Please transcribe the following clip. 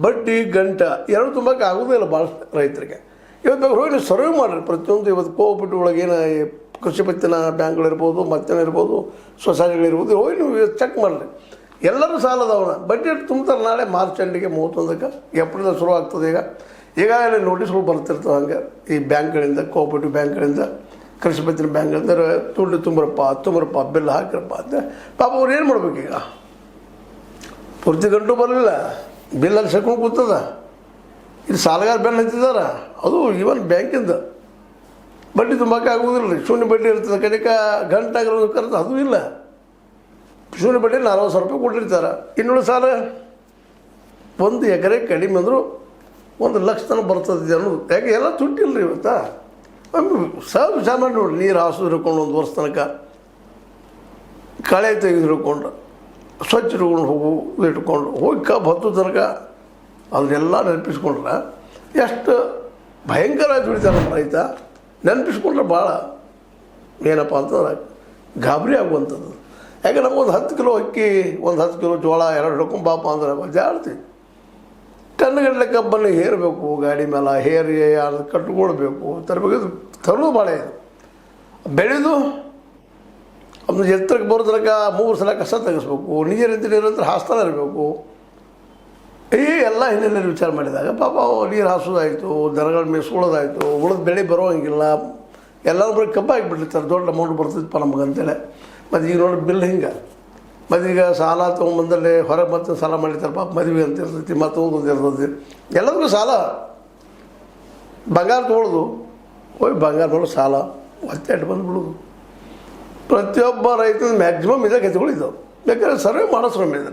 ಬಡ್ಡಿ ಗಂಟ ಎರಡು ತುಂಬಕ್ಕೆ ಆಗೋದಿಲ್ಲ ಭಾಳ ರೈತರಿಗೆ. ಇವತ್ತು ಹೋಗಿ ನೀವು ಸರ್ವೆ ಮಾಡಿರಿ ಪ್ರತಿಯೊಂದು. ಇವತ್ತು ಕೋಆಪರೇಟಿವ್ ಒಳಗೆ ಏನು ಕೃಷಿ ಪತ್ತಿನ ಬ್ಯಾಂಕ್ಗಳಿರ್ಬೋದು, ಮತ್ತೇನಿರ್ಬೋದು, ಸೊಸೈಟಿಗಳಿರ್ಬೋದು, ಹೋಗಿ ನೀವು ಚೆಕ್ ಮಾಡಿರಿ. ಎಲ್ಲರೂ ಸಾಲದವನ ಬಡ್ಡಿ ತುಂಬ್ತಾರೆ. ನಾಳೆ ಮಾರ್ಚ್ ಎಂಡಿಗೆ 31ಕ್ಕೆ ಏಪ್ರಿಲ್ ಶುರು ಆಗ್ತದೆ. ಈಗಾಗಲೇ ನೋಟಿಸ್ಗಳು ಬರ್ತಿರ್ತವೆ. ಹಂಗೆ ಈ ಬ್ಯಾಂಕ್ಗಳಿಂದ, ಕೋಆಪರೇಟಿವ್ ಬ್ಯಾಂಕ್ಗಳಿಂದ, ಕೃಷಿ ಪತ್ತಿನ ಬ್ಯಾಂಕ್ಗಳಿಂದ ದುಡ್ಡು ತುಂಬ್ರಪ್ಪ ಬಿಲ್ ಹಾಕಿರಪ್ಪ ಅಂತ. ಪಾಪ ಅವ್ರು ಏನು ಮಾಡ್ಬೇಕೀಗ? ಪೂರ್ತಿ ಗಂಟು ಬರಲಿಲ್ಲ, ಬಿಲ್ಲಲ್ಲಿ ಸೆಕೊಂಡು ಕೂತದ. ಇದು ಸಾಲಗಾರ ಬೆನ್ನು ಹತ್ತಿದಾರ. ಅದು ಈವನ್ ಬ್ಯಾಂಕಿಂದ ಬಡ್ಡಿ ತುಂಬಕ್ಕೆ ಆಗುವುದಿಲ್ಲ ರೀ. ಶೂನ್ಯ ಬಡ್ಡಿ ಇರ್ತದೆ. ಕಡೆಕ ಗಂಟಾಗಿರೋದು ಕರೆದು ಅದು ಇಲ್ಲ. ಶೂನ್ಯ ಬಡ್ಡಿ 40,000 ರೂಪಾಯಿ ಕೊಟ್ಟಿರ್ತಾರೆ. ಇನ್ನುಳಿದ ಸಾಲ 1 ಎಕರೆ ಕಡಿಮೆ ಅಂದರೂ 1 ಲಕ್ಷ ತನಕ ಬರ್ತದೆ ಅನ್ನೋದು. ಯಾಕೆ ಎಲ್ಲ ತುಟ್ಟಿಲ್ಲ ರೀ ಇವತ್ತು. ಸಹಜ ಸಾಮಾನ್ಯ ನೋಡಿ, ನೀರು ಹಾಸು ಹಿಡ್ಕೊಂಡು 1 ವರ್ಷ ತನಕ ಕಳೆ ತೆಗೆದು ಹಿಡ್ಕೊಂಡು ಸ್ವಚ್ಛ ಇಟ್ಕೊಂಡು ಇಟ್ಕೊಂಡು ಹೋಗಿ ಕಬ್ಬು ಹತ್ತು ತನಕ ಅದನ್ನೆಲ್ಲ ನೆನಪಿಸ್ಕೊಂಡ್ರೆ ಎಷ್ಟು ಭಯಂಕರ ದುಡಿತಾರೆ ನಮ್ಮ ರೈತ. ನೆನಪಿಸ್ಕೊಂಡ್ರೆ ಭಾಳ ಏನಪ್ಪ ಅಂತಂದ್ರೆ ಗಾಬರಿ ಆಗುವಂಥದ್ದು. ಯಾಕೆ ನಮಗೊಂದು 10 ಕಿಲೋ ಅಕ್ಕಿ, 10 ಕಿಲೋ ಜೋಳ 2 ಹಿಡ್ಕೊಂಡು ಬಾಪ ಅಂದ್ರೆ ಜಾಡ್ತೀವಿ. ಟನ್ಗಟ್ಟಲೆ ಕಬ್ಬನ್ನು ಹೇರಬೇಕು ಗಾಡಿ ಮೇಲೆ, ಹೇರಿ ಅದು ಕಟ್ಕೊಳ್ಬೇಕು, ತರಬೇಕು. ತರೋದು ಭಾಳ ಇದು. ಬೆಳೆದು ಅದನ್ನ ಎತ್ತರಕ್ಕೆ ಬರೋ ತನಕ 3 ಸಲ ಕಸ ತೆಗೆಸ್ಬೇಕು. ನೀರಂತ ಹಾಸ್ತಾನೆ ಇರಬೇಕು. ಈ ಎಲ್ಲ ಹಿನ್ನೆಲೆಯಲ್ಲಿ ವಿಚಾರ ಮಾಡಿದಾಗ ಪಾಪ ನೀರು ಹಾಸೋದಾಯಿತು, ದನಗಳ ಮೇಯಿಸ್ಕೊಳ್ಳೋದಾಯಿತು, ಉಳಿದ ಬೆಳೆ ಬರೋ ಹಂಗಿಲ್ಲ. ಎಲ್ಲರೂ ಬರೀ ಕಬ್ಬು ಆಗಿಬಿಟ್ಟಿರ್ತಾರೆ. ದೊಡ್ಡ ಅಮೌಂಟ್ ಬರ್ತಿದ್ದಪ್ಪ ನಮ್ಗೆ ಅಂತೇಳಿ. ಮತ್ತು ಈಗ ನೋಡಿ ಬಿಲ್ ಹಿಂಗೆ. ಮತ್ತು ಈಗ ಸಾಲ ತೊಗೊಂಬಂದಲ್ಲಿ ಹೊರಗೆ ಮತ್ತೆ ಸಾಲ ಮಾಡಿರ್ತಾರೆ ಪಾಪ. ಮದುವೆ ಅಂತ ಇರ್ತೈತಿ, ಮತ್ತೊಂದು ಇರ್ತೈತಿ. ಎಲ್ಲದಕ್ಕೂ ಸಾಲ. ಬಂಗಾರ ತೊಗೊಳ್ಳೋದು, ಹೋಗಿ ಬಂಗಾರ ನೋಡಿ ಸಾಲ ಒತ್ತೆಟ್ಟು ಬಂದುಬಿಡೋದು. ಪ್ರತಿಯೊಬ್ಬ ರೈತನ ಮ್ಯಾಕ್ಸಿಮಮ್ ಇದೇ ಗತಿಗಳಿದ್ದಾವೆ. ಬೇಕಾದ್ರೆ ಸರ್ವೆ ಮಾಡೋ ಶ್ರಮ ಇದೆ.